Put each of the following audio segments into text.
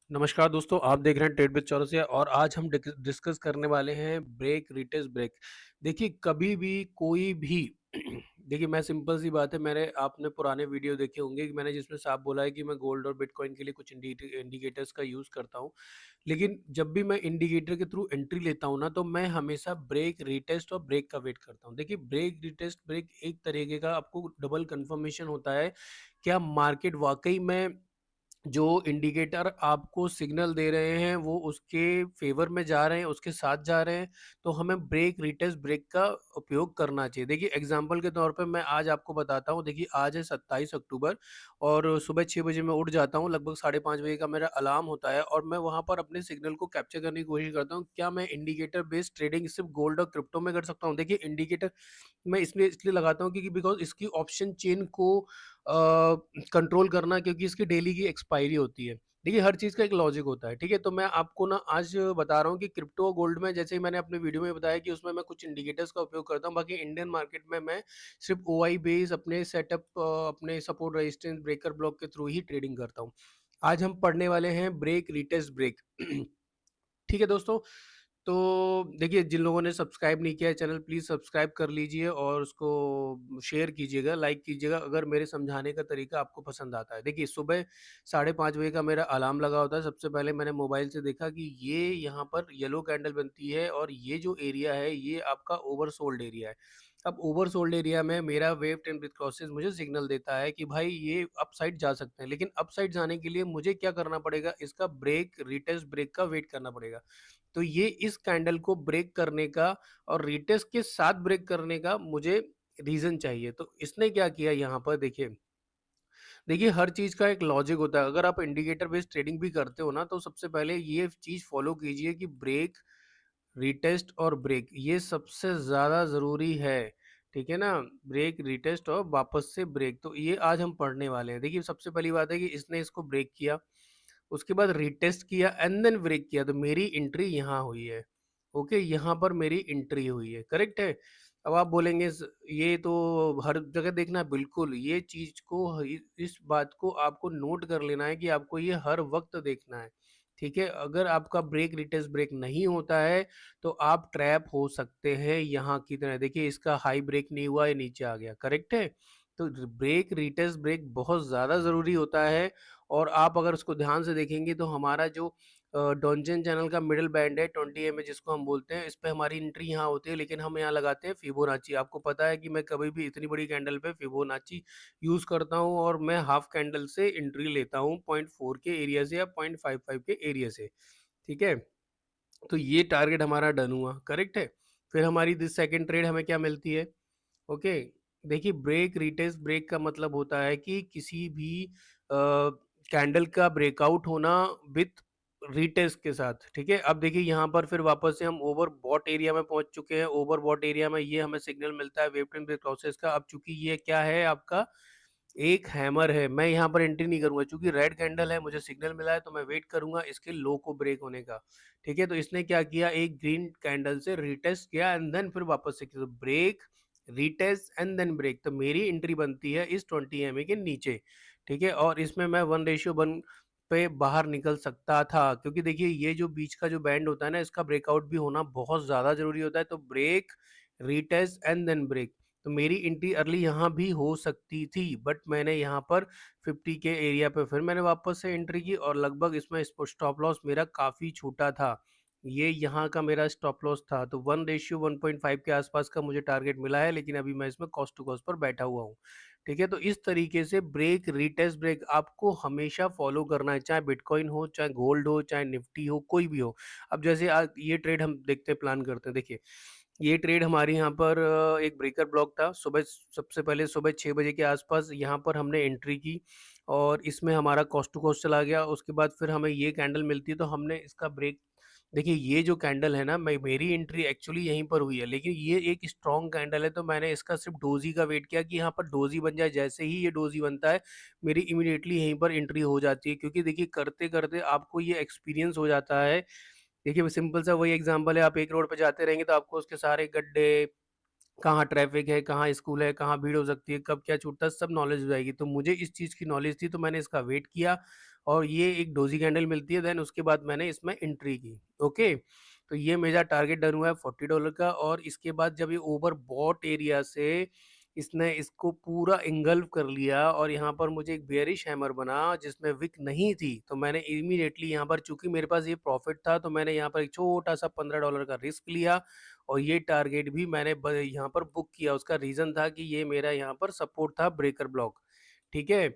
नमस्कार दोस्तों, आप देख रहे हैं ट्रेड विद चौरसिया और आज हम डिस्कस करने वाले हैं ब्रेक, रिटेस्ट ब्रेक। देखिए, कभी भी कोई भी देखिए, मैं सिंपल सी बात है, मैंने आपने पुराने वीडियो देखे होंगे कि मैंने जिसमें साफ बोला है कि मैं गोल्ड और बिटकॉइन के लिए कुछ इंडिकेटर्स का यूज़ करता हूँ। लेकिन जब भी मैं इंडिकेटर के थ्रू एंट्री लेता हूँ ना, तो मैं हमेशा ब्रेक, रिटेस्ट और ब्रेक का वेट करता हूँ। देखिए, ब्रेक, रिटेस्ट, ब्रेक एक तरीके का आपको डबल कन्फर्मेशन होता है, क्या मार्केट वाक़ई में जो इंडिकेटर आपको सिग्नल दे रहे हैं वो उसके फ़ेवर में जा रहे हैं, उसके साथ जा रहे हैं, तो हमें ब्रेक, रिटेस्ट ब्रेक का उपयोग करना चाहिए। देखिए, एग्ज़ाम्पल के तौर पे मैं आज आपको बताता हूँ। देखिए, आज है 27 अक्टूबर और सुबह 6 बजे मैं उठ जाता हूँ, लगभग साढ़े 5 बजे का मेरा अलार्म होता है और मैं वहाँ पर अपने सिग्नल को कैप्चर करने की कोशिश करता हूँ। क्या मैं इंडिकेटर बेस्ड ट्रेडिंग सिर्फ़ गोल्ड और क्रिप्टो में कर सकता हूँ? देखिए, इंडिकेटर मैं इसलिए लगाता हूँ क्योंकि बिकॉज़ इसकी ऑप्शन चेन को कंट्रोल करना, क्योंकि इसकी डेली की एक्सपायरी होती है। देखिए, हर चीज़ का एक लॉजिक होता है, ठीक है? तो मैं आपको ना आज बता रहा हूँ कि क्रिप्टो गोल्ड में, जैसे ही मैंने अपने वीडियो में बताया कि उसमें मैं कुछ इंडिकेटर्स का उपयोग करता हूँ, बाकी इंडियन मार्केट में मैं सिर्फ़ ओआई बेस अपने सेटअप अपने सपोर्ट रेजिस्टेंस ब्रेकर ब्लॉक के थ्रू ही ट्रेडिंग करता हूँ। आज हम पढ़ने वाले हैं ब्रेक, रिटेस्ट ब्रेक। ठीक है दोस्तों, तो देखिए, जिन लोगों ने सब्सक्राइब नहीं किया है चैनल, प्लीज़ सब्सक्राइब कर लीजिए और उसको शेयर कीजिएगा, लाइक कीजिएगा अगर मेरे समझाने का तरीका आपको पसंद आता है। देखिए, सुबह साढ़े 5 बजे का मेरा अलार्म लगा होता है। सबसे पहले मैंने मोबाइल से देखा कि ये यहाँ पर येलो कैंडल बनती है और ये जो एरिया है ये आपका ओवरसोल्ड एरिया है। अब ओवरसोल्ड एरिया में मेरा वेव 10 विथ क्रॉसेस मुझे सिग्नल देता है कि भाई ये अपसाइड जा सकते हैं, लेकिन अपसाइड जाने के लिए मुझे क्या करना पड़ेगा, इसका ब्रेक, रिटेस्ट ब्रेक का वेट करना पड़ेगा। तो ये इस कैंडल को ब्रेक करने का और रिटेस्ट के साथ ब्रेक करने का मुझे रीज़न चाहिए। तो इसने क्या किया यहाँ पर, देखिए, हर चीज़ का एक लॉजिक होता है। अगर आप इंडिकेटर बेस्ड ट्रेडिंग भी करते हो ना, तो सबसे पहले ये चीज़ फ़ॉलो कीजिए कि ब्रेक, रिटेस्ट और ब्रेक ये सबसे ज़्यादा ज़रूरी है, ठीक है ना? ब्रेक, रिटेस्ट और वापस से ब्रेक, तो ये आज हम पढ़ने वाले हैं। देखिए, सबसे पहली बात है कि इसने इसको ब्रेक किया, उसके बाद रिटेस्ट किया एंड देन ब्रेक किया, तो मेरी एंट्री यहाँ हुई है। ओके, यहाँ पर मेरी एंट्री हुई है, करेक्ट है? अब आप बोलेंगे ये तो हर जगह देखना है, बिल्कुल, ये चीज़ को इस बात को आपको नोट कर लेना है कि आपको ये हर वक़्त देखना है, ठीक है? अगर आपका ब्रेक, रिटेस्ट ब्रेक नहीं होता है, तो आप ट्रैप हो सकते हैं यहाँ की तरह। देखिए, इसका हाई ब्रेक नहीं हुआ, ये नीचे आ गया, करेक्ट है? तो ब्रेक, रिटेस्ट ब्रेक बहुत ज़्यादा ज़रूरी होता है और आप अगर उसको ध्यान से देखेंगे तो हमारा जो डॉन्जन चैनल का मिडल बैंड है 20 एमए जिसको हम बोलते हैं, इस पे हमारी एंट्री यहाँ होती है, लेकिन हम यहाँ लगाते हैं फिबोनाची। आपको पता है कि मैं कभी भी इतनी बड़ी कैंडल पे फिबोनाची यूज़ करता हूँ और मैं हाफ कैंडल से एंट्री लेता हूँ 0.4 के एरिया से या 0.55 के एरिया से, ठीक है? तो ये टारगेट हमारा डन हुआ, करेक्ट है? फिर हमारी सेकंड ट्रेड हमें क्या मिलती है? ओके, देखिए, ब्रेक, रिटेस्ट ब्रेक का मतलब होता है कि किसी भी कैंडल का ब्रेकआउट होना विथ रिटेस्ट के साथ, ठीक है? अब देखिए, यहाँ पर फिर वापस से हम ओवरबॉट एरिया में पहुँच चुके हैं। ओवरबॉट एरिया में ये हमें सिग्नल मिलता है वेव ट्रेन ब्रेक प्रोसेस का। अब चूँकि ये क्या है आपका, एक हैमर है, मैं यहाँ पर एंट्री नहीं करूँगा, चूँकि रेड कैंडल है, मुझे सिग्नल मिला है, तो मैं वेट करूँगा इसके लो को ब्रेक होने का, ठीक है? तो इसने क्या किया, एक ग्रीन कैंडल से रिटेस्ट किया एंड देन फिर वापस से किया, तो break, retest and then break, तो मेरी एंट्री बनती है इस 20 एमए के नीचे, ठीक है? और इसमें मैं 1:1 पे बाहर निकल सकता था, क्योंकि देखिए, ये जो बीच का जो बैंड होता है ना, इसका ब्रेकआउट भी होना बहुत ज़्यादा ज़रूरी होता है, तो break, retest and then break. तो मेरी एंट्री अर्ली यहाँ भी हो सकती थी, बट मैंने यहाँ पर 50 के एरिया पे फिर मैंने वापस से एंट्री की और लगभग इसमें स्टॉप लॉस मेरा काफ़ी छोटा था। ये यहाँ का मेरा स्टॉप लॉस था, तो 1:1.5 के आसपास का मुझे टारगेट मिला है, लेकिन अभी मैं इसमें कॉस्ट टू कॉस्ट पर बैठा हुआ हूँ, ठीक है? तो इस तरीके से ब्रेक, रिटेस्ट ब्रेक आपको हमेशा फॉलो करना है, चाहे बिटकॉइन हो, चाहे गोल्ड हो, चाहे निफ्टी हो, कोई भी हो। अब जैसे आज ये ट्रेड हम देखते हैं, प्लान करते हैं। देखिए, ये ट्रेड हमारे यहाँ पर एक ब्रेकर ब्लॉक था। सबसे पहले सुबह 6 बजे के आसपास यहाँ पर हमने एंट्री की और इसमें हमारा कॉस्ट टू कॉस्ट चला गया। उसके बाद फिर हमें ये कैंडल मिलती है, तो हमने इसका ब्रेक, देखिए, ये जो कैंडल है ना, मैं मेरी एंट्री एक्चुअली यहीं पर हुई है, लेकिन ये एक स्ट्रॉन्ग कैंडल है, तो मैंने इसका सिर्फ़ डोजी का वेट किया कि यहाँ पर डोजी बन जाए। जैसे ही ये डोजी बनता है, मेरी इमीडिएटली यहीं पर एंट्री हो जाती है, क्योंकि देखिए, करते-करते आपको ये एक्सपीरियंस हो जाता है। देखिए, सिंपल सा वही एग्ज़ाम्पल है, आप एक रोड पे जाते रहेंगे तो आपको उसके सारे गड्ढे, कहाँ ट्रैफ़िक है, कहाँ स्कूल है, कहाँ भीड़ हो सकती है, कब क्या छूटता है, सब नॉलेज हो जाएगी। तो मुझे इस चीज़ की नॉलेज थी, तो मैंने इसका वेट किया और ये एक डोज़ी कैंडल मिलती है, देन उसके बाद मैंने इसमें एंट्री की, ओके। तो ये मेरा टारगेट डन हुआ है $40 का, और इसके बाद जब ये ओवरबॉट एरिया से इसने इसको पूरा एंगल्फ कर लिया और यहाँ पर मुझे एक बेयरिश हैमर बना जिसमें विक नहीं थी, तो मैंने इमीडिएटली यहाँ पर, चूँकि मेरे पास ये प्रॉफ़िट था, तो मैंने यहाँ पर एक छोटा-सा $15 का रिस्क लिया और ये टारगेट भी मैंने यहाँ पर बुक किया। उसका रीज़न था कि ये मेरा यहाँ पर सपोर्ट था ब्रेकर ब्लॉक, ठीक है?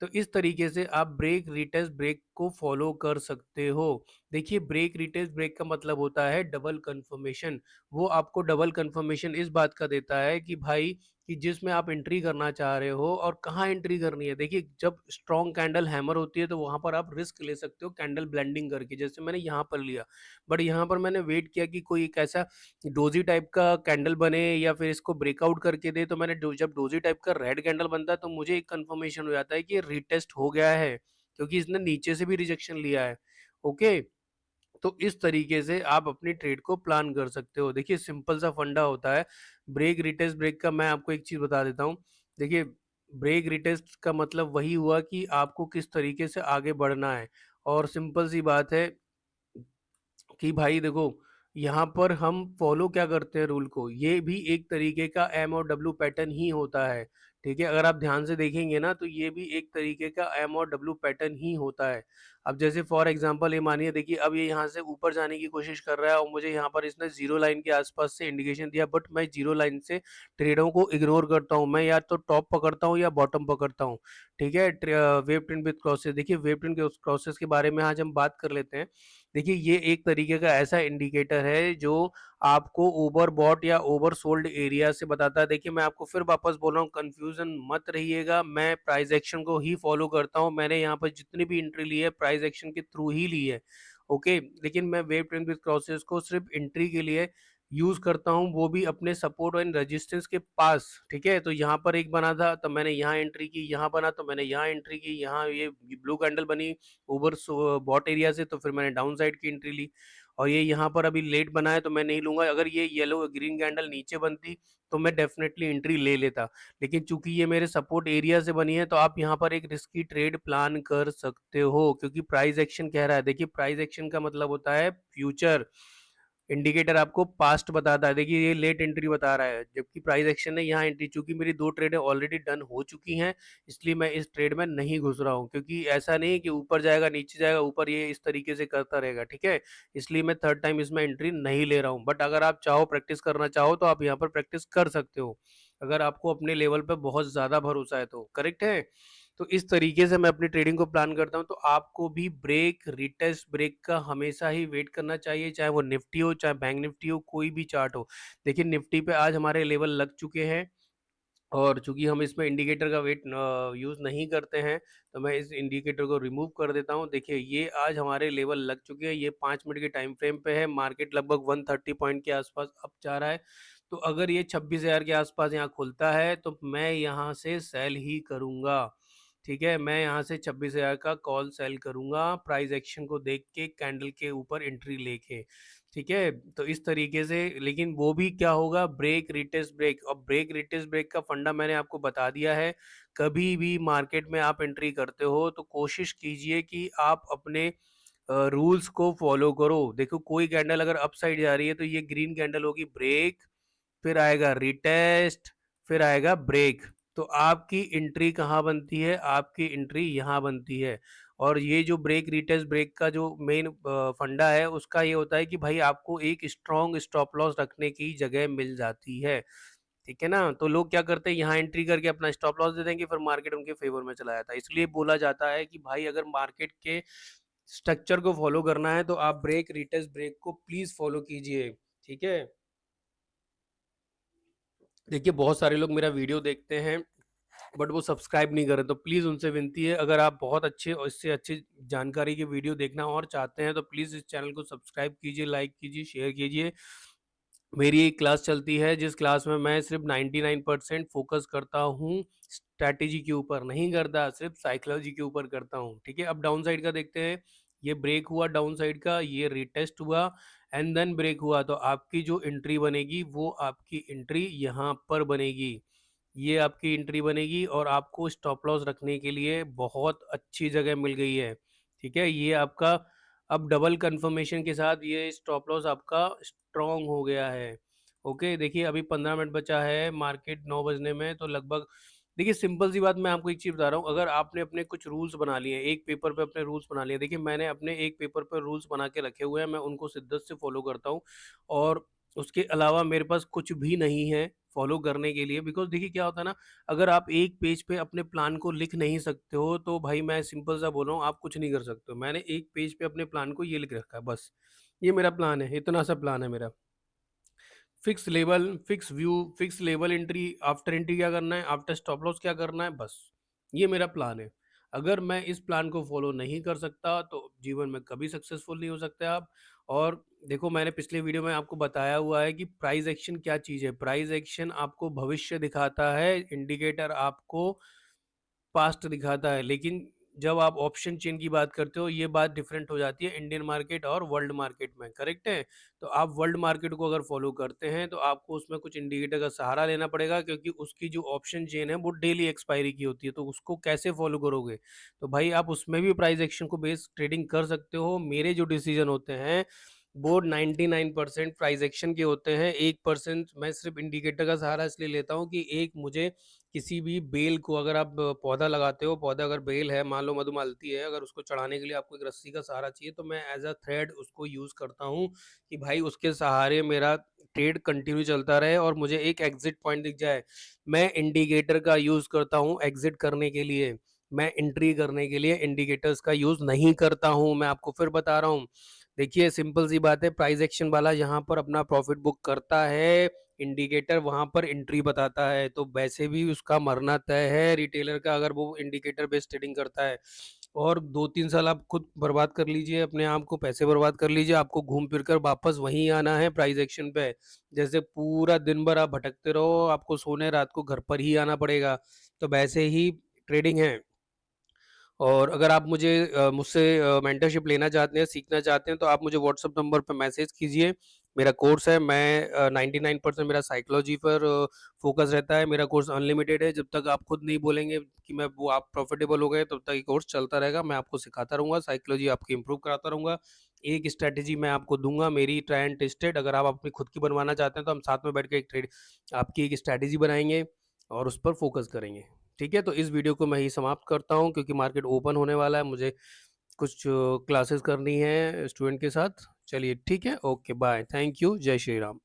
तो इस तरीके से आप ब्रेक रिटेस्ट ब्रेक को फॉलो कर सकते हो। देखिए, ब्रेक रिटेस्ट ब्रेक का मतलब होता है डबल कंफर्मेशन। वो आपको डबल कंफर्मेशन इस बात का देता है कि भाई, कि जिसमें आप एंट्री करना चाह रहे हो और कहाँ एंट्री करनी है। देखिए, जब स्ट्रॉन्ग कैंडल हैमर होती है तो वहाँ पर आप रिस्क ले सकते हो कैंडल ब्लेंडिंग करके, जैसे मैंने यहाँ पर लिया। बट यहाँ पर मैंने वेट किया कि कोई एक ऐसा डोज़ी टाइप का कैंडल बने या फिर इसको ब्रेकआउट करके दे, तो मैंने जब डोज़ी टाइप का रेड कैंडल बनता है तो मुझे एक कंफर्मेशन हो जाता है कि ये रीटेस्ट हो गया है, क्योंकि इसने नीचे से भी रिजेक्शन लिया है। ओके, तो इस तरीके से आप अपनी ट्रेड को प्लान कर सकते हो। देखिए, सिंपल सा फंडा होता है। ब्रेक रिटेस्ट ब्रेक का मैं आपको एक चीज़ बता देता हूँ। देखिए, ब्रेक रिटेस्ट का मतलब वही हुआ कि आपको किस तरीके से आगे बढ़ना है, और सिंपल सी बात है कि भाई देखो, यहाँ पर हम फॉलो क्या करते हैं रूल को, ये भी एक तरीके का एम और डब्ल्यू पैटर्न ही होता है, ठीक है? अगर आप ध्यान से देखेंगे ना, तो ये भी एक तरीके का एम और डब्ल्यू पैटर्न ही होता है। अब जैसे फॉर एग्ज़ाम्पल ये मानिए, देखिए अब ये यहाँ से ऊपर जाने की कोशिश कर रहा है और मुझे यहाँ पर इसने ज़ीरो लाइन के आस-पास से इंडिकेशन दिया, बट मैं ज़ीरो लाइन से ट्रेडों को इग्नोर करता हूँ। मैं या तो टॉप पकड़ता हूँ या बॉटम पकड़ता हूँ, ठीक है? वेव ट्रेंड विथ क्रॉसेस, देखिए वेव ट्रेंड के उस क्रॉसेस के बारे में आज हम बात कर लेते हैं। देखिए, ये एक तरीके का ऐसा इंडिकेटर है जो आपको ओवरबॉट या ओवरसोल्ड एरिया से बताता है। देखिए, मैं आपको फिर वापस बोल रहा हूँ, कन्फ्यूज़न मत रहिएगा, मैं प्राइस एक्शन को ही फ़ॉलो करता हूँ। मैंने यहाँ पर जितनी भी एंट्री ली है, प्राइस एक्शन के थ्रू ही ली है, ओके? लेकिन मैं वेव ट्रेंड विथ क्रॉसेस को सिर्फ़ एंट्री के लिए यूज़ करता हूँ, वो भी अपने सपोर्ट एंड रेजिस्टेंस के पास, ठीक है? तो यहाँ पर एक बना था, तो मैंने यहाँ एंट्री की, यहाँ बना तो मैंने यहाँ एंट्री की, यहाँ ये ब्लू कैंडल बनी बॉट एरिया से, तो फिर मैंने डाउन साइड की एंट्री ली, और ये यहाँ पर अभी लेट बना है तो मैं नहीं लूँगा। अगर ये येलो ग्रीन कैंडल नीचे बनती तो मैं डेफ़िनेटली एंट्री ले लेता। लेकिन चूँकि ये मेरे सपोर्ट एरिया से बनी है, तो आप यहाँ पर एक रिस्की ट्रेड प्लान कर सकते हो, क्योंकि प्राइस एक्शन कह रहा है। देखिए, प्राइस एक्शन का मतलब होता है फ्यूचर। इंडिकेटर आपको पास्ट बताता है। देखिए, ये लेट एंट्री बता रहा है, जबकि प्राइस एक्शन ने यहाँ एंट्री, चूँकि मेरी 2 ट्रेडें ऑलरेडी डन हो चुकी हैं, इसलिए मैं इस ट्रेड में नहीं घुस रहा हूँ, क्योंकि ऐसा नहीं है कि ऊपर जाएगा, नीचे जाएगा, ऊपर ये इस तरीके से करता रहेगा, ठीक है? इसलिए मैं थर्ड टाइम इसमें एंट्री नहीं ले रहा हूँ। बट अगर आप चाहो, प्रैक्टिस करना चाहो, तो आप यहाँ पर प्रैक्टिस कर सकते हो, अगर आपको अपने लेवल पे बहुत ज़्यादा भरोसा है तो, करेक्ट है? तो इस तरीके से मैं अपनी ट्रेडिंग को प्लान करता हूँ, तो आपको भी ब्रेक, रिटेस्ट ब्रेक का हमेशा ही वेट करना चाहिए, चाहे वो निफ्टी हो, चाहे बैंक निफ्टी हो, कोई भी चार्ट हो। देखिए, निफ्टी पे आज हमारे लेवल लग चुके हैं, और चूँकि हम इसमें इंडिकेटर का वेट यूज़ नहीं करते हैं, तो मैं इस इंडिकेटर को रिमूव कर देता हूँ। देखिए, ये आज हमारे लेवल लग चुके हैं, ये 5 मिनट के टाइम फ्रेम पे है, मार्केट लगभग 130 पॉइंट के आसपास अप जा रहा है। तो अगर ये 26,000 के आसपास यहाँ खुलता है, तो मैं यहाँ से सेल ही करूँगा, ठीक है? मैं यहाँ से 26,000 का कॉल सेल करूँगा, प्राइस एक्शन को देख के, कैंडल के ऊपर एंट्री लेके, ठीक है? तो इस तरीके से, लेकिन वो भी क्या होगा, ब्रेक, रिटेस्ट ब्रेक। और ब्रेक, रिटेस्ट ब्रेक का फंडा मैंने आपको बता दिया है। कभी भी मार्केट में आप एंट्री करते हो, तो कोशिश कीजिए कि आप अपने रूल्स को फॉलो करो। देखो, कोई कैंडल अगर अप साइड जा रही है, तो ये ग्रीन कैंडल होगी ब्रेक, फिर आएगा रिटेस्ट, फिर आएगा ब्रेक। तो आपकी एंट्री कहाँ बनती है? आपकी एंट्री यहाँ बनती है। और ये जो ब्रेक, रिटेस्ट ब्रेक का जो मेन फंडा है, उसका ये होता है कि भाई आपको एक स्ट्रॉन्ग स्टॉप लॉस रखने की जगह मिल जाती है। ठीक है ना? तो लोग क्या करते हैं, यहाँ एंट्री करके अपना स्टॉप लॉस दे देंगे, फिर मार्केट उनके फ़ेवर में चला जाता है। इसलिए बोला जाता है कि भाई, अगर मार्केट के स्ट्रक्चर को फ़ॉलो करना है, तो आप ब्रेक, रिटेस्ट ब्रेक को प्लीज़ फ़ॉलो कीजिए। ठीक है? देखिए, बहुत सारे लोग मेरा वीडियो देखते हैं, बट वो सब्सक्राइब नहीं कर रहे, तो प्लीज़ उनसे विनती है, अगर आप बहुत अच्छे और इससे अच्छी जानकारी के वीडियो देखना और चाहते हैं, तो प्लीज़ इस चैनल को सब्सक्राइब कीजिए, लाइक कीजिए, शेयर कीजिए। मेरी एक क्लास चलती है, जिस क्लास में मैं सिर्फ़ 99% फ़ोकस करता हूँ, स्ट्रैटेजी के ऊपर नहीं करता, सिर्फ़ साइकोलॉजी के ऊपर करता हूँ, ठीक है? अब डाउन साइड का देखते हैं, ये ब्रेक हुआ डाउन साइड का, ये रिटेस्ट हुआ, एंड देन ब्रेक हुआ तो आपकी जो एंट्री बनेगी वो आपकी एंट्री यहाँ पर बनेगी। ये आपकी एंट्री बनेगी और आपको स्टॉप लॉस रखने के लिए बहुत अच्छी जगह मिल गई है। ठीक है? ये आपका अब डबल कन्फर्मेशन के साथ ये स्टॉप लॉस आपका स्ट्रॉन्ग हो गया है। ओके, देखिए अभी 15 मिनट बचा है मार्केट 9 बजने में, तो लगभग देखिए सिंपल सी बात मैं आपको एक चीज़ बता रहा हूँ, अगर आपने अपने कुछ रूल्स बना लिए, एक पेपर पे अपने रूल्स बना लिए, देखिए मैंने अपने एक पेपर पे रूल्स बना के रखे हुए हैं, मैं उनको शिद्दत से फॉलो करता हूँ और उसके अलावा मेरे पास कुछ भी नहीं है फॉलो करने के लिए। बिकॉज़ देखिए क्या होता है ना, अगर आप एक पेज पे अपने प्लान को लिख नहीं सकते हो, तो भाई मैं सिंपल सा बोल रहा हूँ, आप कुछ नहीं कर सकते हो। मैंने एक पेज पे अपने प्लान को ये लिख रखा है बस, ये मेरा प्लान है, इतना सा प्लान है मेरा। Fix level, fix view, fix level entry, after entry क्या करना है, आफ्टर स्टॉप लॉस क्या करना है, बस। ये मेरा प्लान है। अगर मैं इस प्लान को फ़ॉलो नहीं कर सकता, तो जीवन में कभी सक्सेसफुल नहीं हो सकते आप। और देखो मैंने पिछले वीडियो में आपको बताया हुआ है कि प्राइस एक्शन क्या चीज़ है। प्राइस एक्शन आपको भविष्य दिखाता है, इंडिकेटर आपको पास्ट दिखाता है, लेकिन जब आप ऑप्शन चेन की बात करते हो, ये बात डिफरेंट हो जाती है इंडियन मार्केट और वर्ल्ड मार्केट में, करेक्ट है? तो आप वर्ल्ड मार्केट को अगर फॉलो करते हैं, तो आपको उसमें कुछ इंडिकेटर का सहारा लेना पड़ेगा, क्योंकि उसकी जो ऑप्शन चेन है, वो डेली एक्सपायरी की होती है, तो उसको कैसे फॉलो करोगे? तो भाई आप उसमें भी प्राइस एक्शन को बेस ट्रेडिंग कर सकते हो। मेरे जो डिसीजन होते हैं, वो 99% प्राइस एक्शन के होते हैं, 1% मैं सिर्फ इंडिकेटर का सहारा इसलिए लेता हूँ कि एक मुझे किसी भी बेल को, अगर आप पौधा लगाते हो, पौधा अगर बेल है, मान लो मधुमालती है, अगर उसको चढ़ाने के लिए आपको एक रस्सी का सहारा चाहिए, तो मैं एज़ अ थ्रेड उसको यूज़ करता हूँ कि भाई उसके सहारे मेरा ट्रेड कंटिन्यू चलता रहे और मुझे एक एग्ज़िट पॉइंट दिख जाए। मैं इंडिकेटर का यूज़ करता हूँ एग्ज़िट करने के लिए, मैं एंट्री करने के लिए इंडिकेटर्स का यूज़ नहीं करता हूँ, मैं आपको फिर बता रहा हूँ। देखिए सिंपल सी बात है, प्राइस एक्शन वाला यहाँ पर अपना प्रॉफ़िट बुक करता है, इंडिकेटर वहाँ पर एंट्री बताता है, तो वैसे भी उसका मरना तय है रिटेलर का, अगर वो इंडिकेटर बेस्ड ट्रेडिंग करता है। और 2-3 साल आप खुद बर्बाद कर लीजिए, अपने आप को पैसे बर्बाद कर लीजिए, आपको घूम फिर कर वापस वहीं आना है प्राइस एक्शन पे। जैसे पूरा दिन भर आप भटकते रहो, आपको सोने रात को घर पर ही आना पड़ेगा, तो वैसे ही ट्रेडिंग है। और अगर आप मुझसे मेंटरशिप लेना चाहते हैं, सीखना चाहते हैं, तो आप मुझे व्हाट्सएप नंबर पे मैसेज कीजिए। मेरा कोर्स है, मैं 99% मेरा साइकोलॉजी पर फ़ोकस रहता है। मेरा कोर्स अनलिमिटेड है, जब तक आप खुद नहीं बोलेंगे कि मैं वो आप प्रॉफ़िटेबल हो गए, तब तक ये कोर्स चलता रहेगा। मैं आपको सिखाता रहूँगा, साइकोलॉजी आपकी इम्प्रूव कराता रहूँगा। एक स्ट्रैटेजी मैं आपको दूँगा, मेरी ट्राई एंड टेस्टेड। अगर आप अपनी खुद की बनवाना चाहते हैं, तो हम साथ में बैठ के आपकी एक स्ट्रैटेजी बनाएँगे और उस पर फ़ोकस करेंगे। ठीक है? तो इस वीडियो को मैं यहीं समाप्त करता हूँ, क्योंकि मार्केट ओपन होने वाला है, मुझे कुछ क्लासेस करनी है स्टूडेंट के साथ। चलिए ठीक है, ओके बाय, थैंक यू, जय श्री राम।